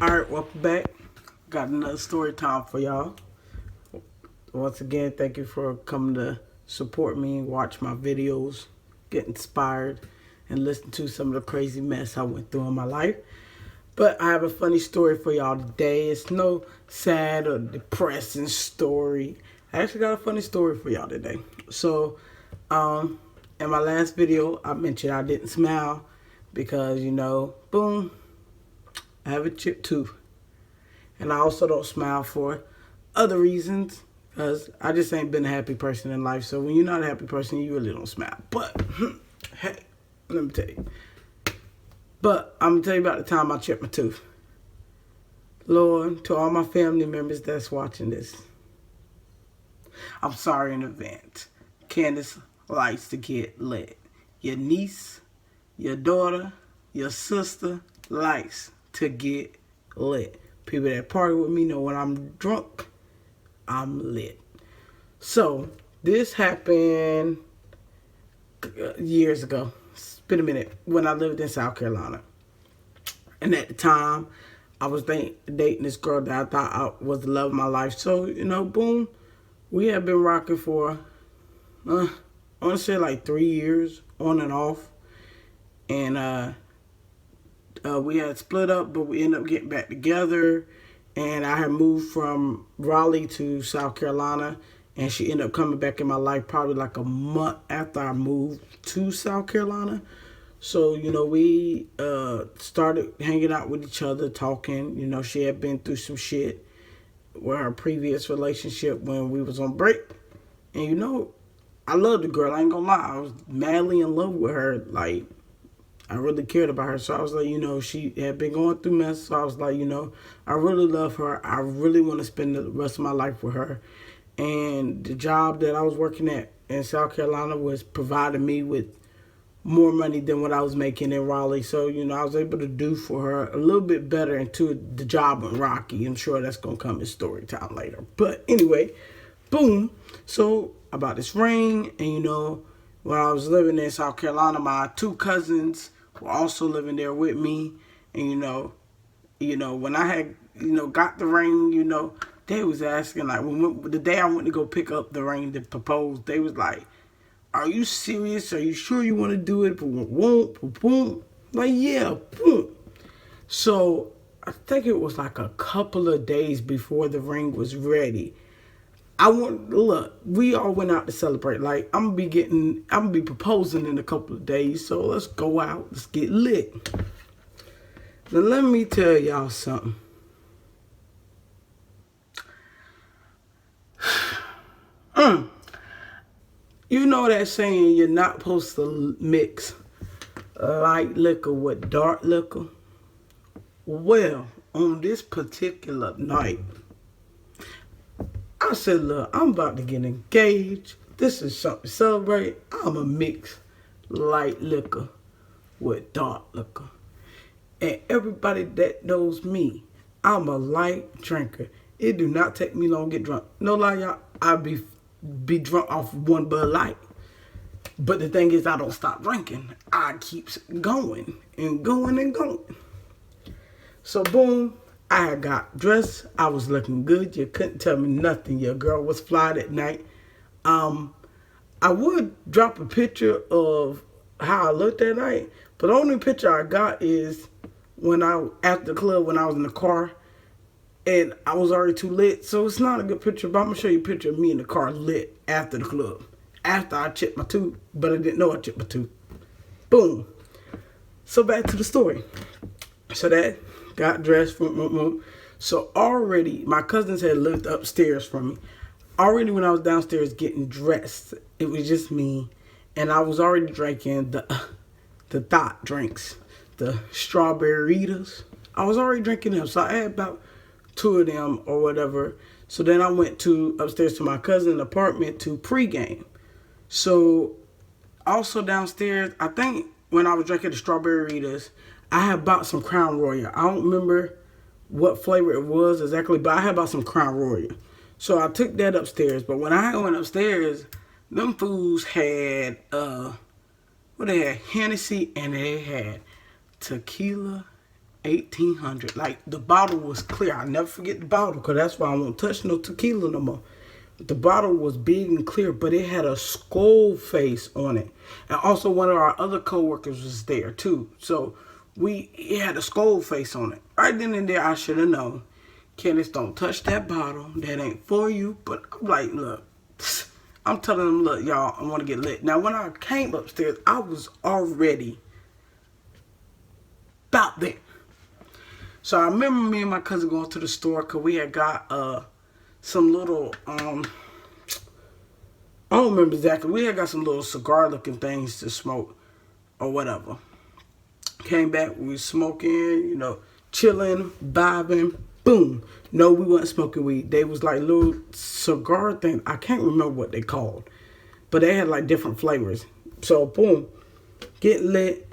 Alright, welcome back. Got another story time for y'all. Once again, thank you for coming to support me, watch my videos, get inspired, and listen to some of the crazy mess I went through in my life. But I have a funny story for y'all today. It's no sad or depressing story. I actually got a funny story for y'all today. So, in my last video, I mentioned I didn't smile because, boom, I have a chipped tooth. And I also don't smile for other reasons because I just ain't been a happy person in life. So when you're not a happy person, you really don't smile. But, hey, let me tell you. But I'm going to tell you about the time I chipped my tooth. Lord, to all my family members that's watching this, I'm sorry in advance. Candace likes to get lit. Your niece, your daughter, your sister likes to get lit. People that party with me know when I'm drunk, I'm lit. So, this happened years ago. It's been a minute. When I lived in South Carolina. And at the time, I was dating this girl that I thought was the love of my life. So, boom, we had been rocking for, I want to say like 3 years, on and off. And we had split up, but we ended up getting back together. And I had moved from Raleigh to South Carolina. And she ended up coming back in my life probably like a month after I moved to South Carolina. So, we started hanging out with each other, talking. She had been through some shit with her previous relationship when we was on break. And, I loved the girl. I ain't gonna lie. I was madly in love with her. Like, I really cared about her. So I was like, she had been going through mess. So I was like, I really love her. I really want to spend the rest of my life with her. And the job that I was working at in South Carolina was providing me with more money than what I was making in Raleigh. So, I was able to do for her a little bit better until the job went rocky. I'm sure that's going to come in story time later. But anyway, boom. So, about this ring. And, when I was living in South Carolina, my two cousins were also living there with me. And, when I had, got the ring, they was asking, like, the day I went to go pick up the ring to propose, they was like, are you serious? Are you sure you want to do it? Boom. Like, yeah, boom. So, I think it was like a couple of days before the ring was ready. Look, we all went out to celebrate. Like, I'm gonna be proposing in a couple of days. So, let's go out. Let's get lit. Now, let me tell y'all something. You know that saying, you're not supposed to mix light liquor with dark liquor? Well, on this particular night, I said, look, I'm about to get engaged. This is something to celebrate. I'm going to mix light liquor with dark liquor. And everybody that knows me, I'm a light drinker. It do not take me long to get drunk. No lie, y'all, I be drunk off one Bud Light. But the thing is, I don't stop drinking. I keeps going and going and going. So boom, I had got dressed. I was looking good. You couldn't tell me nothing. Your girl was fly that night. I would drop a picture of how I looked that night, but the only picture I got is at the club when I was in the car. And I was already too lit, so it's not a good picture. But I'm going to show you a picture of me in the car lit after the club. After I chipped my tooth, but I didn't know I chipped my tooth. Boom. So back to the story. So that got dressed. So already, my cousins had lived upstairs from me. Already when I was downstairs getting dressed, it was just me. And I was already drinking the thought drinks. The strawberry-itas. I was already drinking them. So I had about 2 of them or whatever. So then I went upstairs to my cousin's apartment to pregame. So also downstairs, I think when I was drinking the strawberry-itas, I had bought some Crown Royal. I don't remember what flavor it was exactly, but I had bought some Crown Royal. So I took that upstairs. But when I went upstairs, them fools had they had Hennessy and they had tequila 1800. Like, the bottle was clear. I never forget the bottle, because that's why I won't touch no tequila no more. The bottle was big and clear, but it had a skull face on it. And also one of our other coworkers was there too. So it had a skull face on it. Right then and there, I should have known. Candace, don't touch that bottle. That ain't for you. But I'm like, look, I'm telling them, look, y'all, I want to get lit. Now, when I came upstairs, I was already about there. So I remember me and my cousin going to the store, because we had got some little, I don't remember exactly. We had got some little cigar looking things to smoke or whatever. Came back, we was smoking, chilling, vibing, boom. No, we wasn't smoking weed. They was like little cigar thing. I can't remember what they called, but they had like different flavors. So boom, get lit.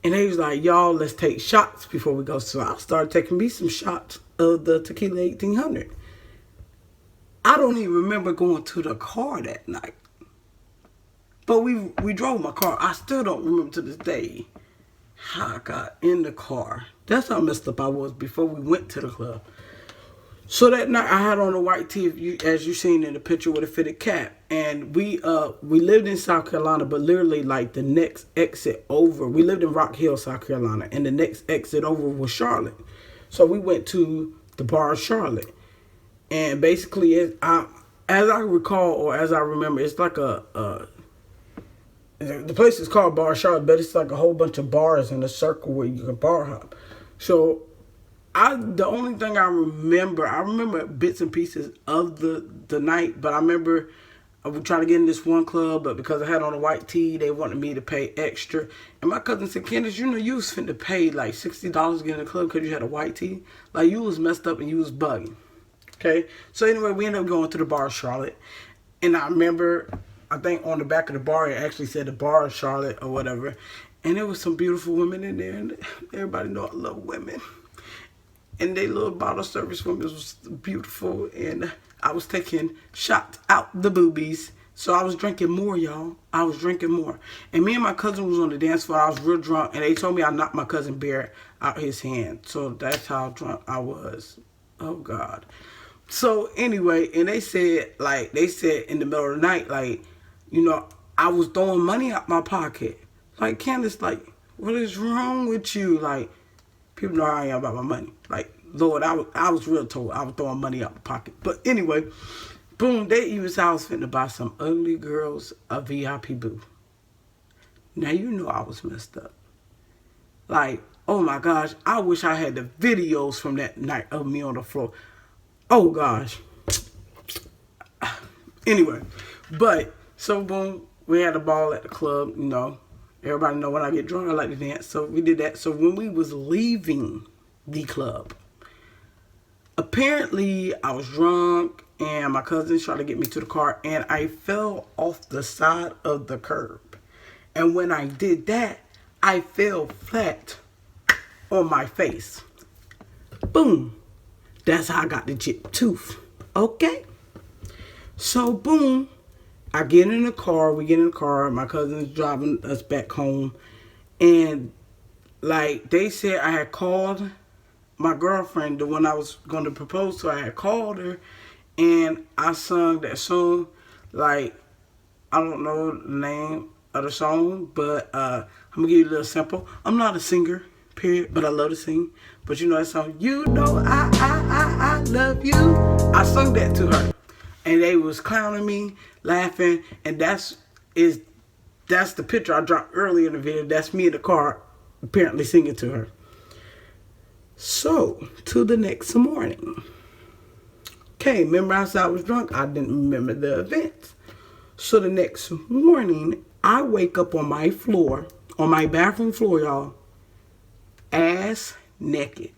And they was like, y'all, let's take shots before we go. So I started taking me some shots of the tequila 1800. I don't even remember going to the car that night. But we drove my car. I still don't remember to this day how I got in the car. That's how messed up I was before we went to the club. So that night I had on a white tee, as you seen in the picture, with a fitted cap. And we lived in South Carolina, but literally like the next exit over. We lived in Rock Hill, South Carolina, and the next exit over was Charlotte. So we went to the bar Charlotte. And basically, as I recall, or as I remember, it's like the place is called Bar Charlotte, but it's like a whole bunch of bars in a circle where you can bar hop. So the only thing I remember bits and pieces of the night, but I remember I was trying to get in this one club, but because I had on a white tee, they wanted me to pay extra. And my cousin said, Candace, you was finna pay like $60 to get in the club because you had a white tee. Like, you was messed up and you was bugging. Okay, so anyway, we ended up going to the bar Charlotte, and I remember, I think on the back of the bar, it actually said the bar Charlotte or whatever, and there was some beautiful women in there, and everybody know I love women, and they little bottle service women was beautiful, and I was taking shots out the boobies, so I was drinking more, y'all. I was drinking more, and me and my cousin was on the dance floor. I was real drunk, and they told me I knocked my cousin Barrett out his hand, so that's how drunk I was. Oh God. So anyway, and they said in the middle of the night, like, I was throwing money out my pocket. Like, Candace, like, what is wrong with you? Like, people know how I am about my money. Like, Lord, I was real told I was throwing money out my pocket. But anyway, boom, they even said I was finna buy some ugly girls a VIP booth. Now, I was messed up. Like, oh my gosh, I wish I had the videos from that night of me on the floor. Oh gosh. Anyway, but so boom, we had a ball at the club. Everybody know when I get drunk, I like to dance. So we did that. So when we was leaving the club, apparently I was drunk and my cousin tried to get me to the car, and I fell off the side of the curb. And when I did that, I fell flat on my face. Boom. That's how I got the chipped tooth. Okay? So, boom. I get in the car. We get in the car. My cousin's driving us back home. And, like, they said I had called my girlfriend, the one I was going to propose to. I had called her. And I sung that song. Like, I don't know the name of the song. But I'm going to give you a little sample. I'm not a singer, period. But I love to sing. But that song, I love you. I sung that to her. And they was clowning me, laughing. And that's the picture I dropped earlier in the video. That's me in the car, apparently singing to her. So, to the next morning. Okay, remember I said I was drunk? I didn't remember the events. So the next morning, I wake up on my floor, on my bathroom floor, y'all, ass naked.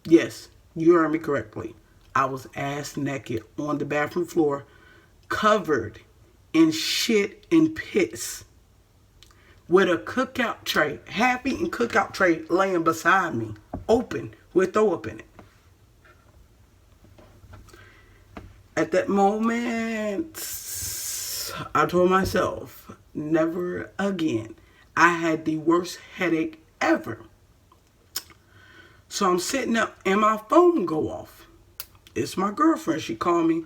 Yes, you heard me correctly. I was ass naked on the bathroom floor, covered in shit and piss, with a cookout tray, half-eaten cookout tray laying beside me, open, with throw up in it. At that moment, I told myself, never again. I had the worst headache ever. So I'm sitting up and my phone go off. It's my girlfriend. She called me.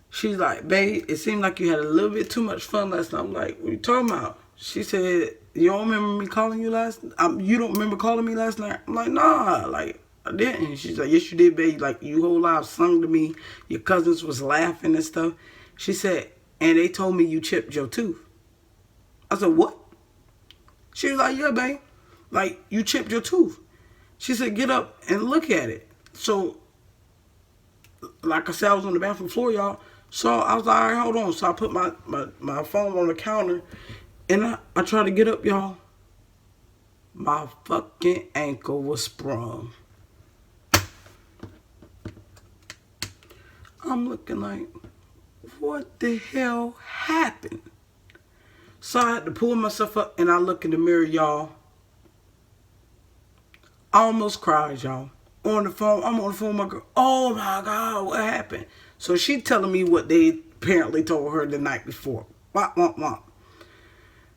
She's like, babe, it seemed like you had a little bit too much fun last night. I'm like, what are you talking about? She said, you don't remember me calling you last night? You don't remember calling me last night? I'm like, nah, like, I didn't. She's like, yes, you did, babe. Like, you whole life sung to me. Your cousins was laughing and stuff. She said, and they told me you chipped your tooth. I said, what? She was like, yeah, babe. Like, you chipped your tooth. She said, get up and look at it. So, like I said, I was on the bathroom floor, y'all. So I was like, all right, hold on. So I put my phone on the counter, and I tried to get up, y'all. My fucking ankle was sprung. I'm looking like, what the hell happened? So I had to pull myself up, and I look in the mirror, y'all. I almost cried, y'all. On the phone, I'm on the phone with my girl. Oh my God, what happened? So she telling me what they apparently told her the night before. Womp, womp, womp.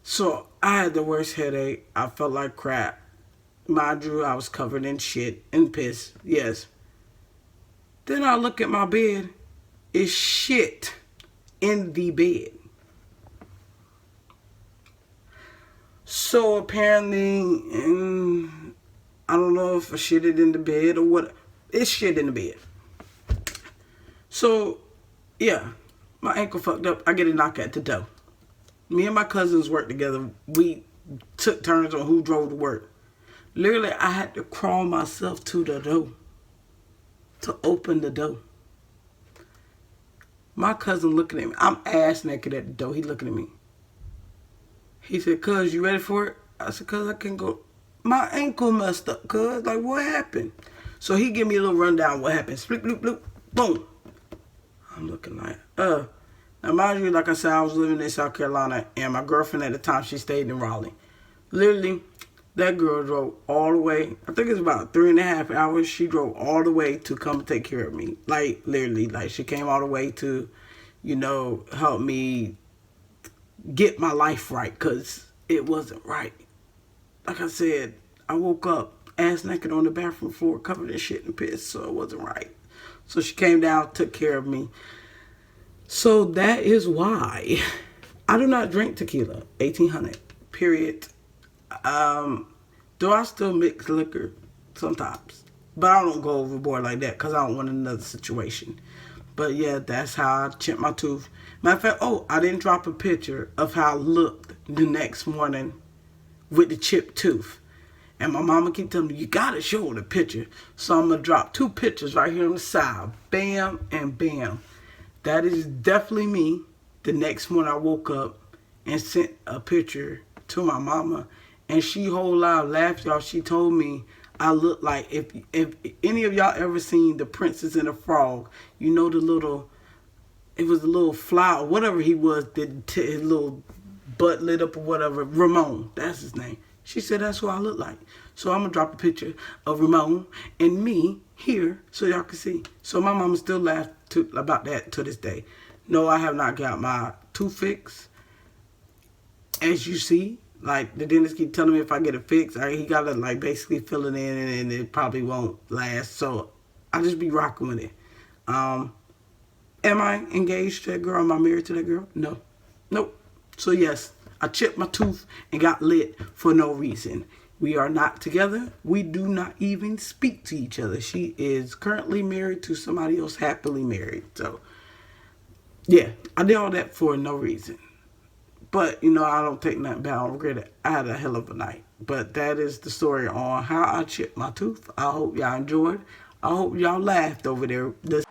So I had the worst headache. I felt like crap. Mind you, I was covered in shit and piss. Yes. Then I look at my bed. It's shit in the bed. So apparently, I don't know if I shitted in the bed or what. It's shit in the bed. So, yeah, my ankle fucked up. I get a knock at the door. Me and my cousins worked together. We took turns on who drove to work. Literally, I had to crawl myself to the door to open the door. My cousin looking at me. I'm ass naked at the door. He looking at me. He said, cuz, you ready for it? I said, cuz, I can't go. My ankle messed up, cuz. Like, what happened? So he give me a little rundown what happened. Split, bloop, bloop, boom. I'm looking like, Now, mind you, like I said, I was living in South Carolina, and my girlfriend at the time, she stayed in Raleigh. Literally, that girl drove all the way. I think it's about 3.5 hours. She drove all the way to come take care of me. Like, literally, like, she came all the way to, help me get my life right, because it wasn't right. Like I said, I woke up ass naked on the bathroom floor, covered in shit and piss, so it wasn't right. So she came down, took care of me. So that is why I do not drink tequila, 1800, period. Do I still mix liquor? Sometimes. But I don't go overboard like that because I don't want another situation. But yeah, that's how I chipped my tooth. Matter of fact, I didn't drop a picture of how I looked the next morning with the chipped tooth. And my mama keep telling me, you gotta show the picture. So I'm gonna drop 2 pictures right here on the side. Bam and bam. That is definitely me. The next morning I woke up and sent a picture to my mama. And she whole loud laughed, y'all. She told me I look like, if any of y'all ever seen The Princess and the Frog, it was a little flower, whatever he was, his little butt lit up or whatever. Ramon, that's his name. She said that's what I look like. So I'm going to drop a picture of Ramon and me here so y'all can see. So my mama still laughs about that to this day. No, I have not got my tooth fixed. As you see, like the dentist keep telling me if I get it fixed, he got to like basically fill it in and it probably won't last. So I just be rocking with it. Am I engaged to that girl? Am I married to that girl? No. Nope. So yes, I chipped my tooth and got lit for no reason. We are not together. We do not even speak to each other. She is currently married to somebody else, happily married. So, yeah, I did all that for no reason. But, I don't take nothing back. I don't regret it. I had a hell of a night. But that is the story on how I chipped my tooth. I hope y'all enjoyed. I hope y'all laughed over there. The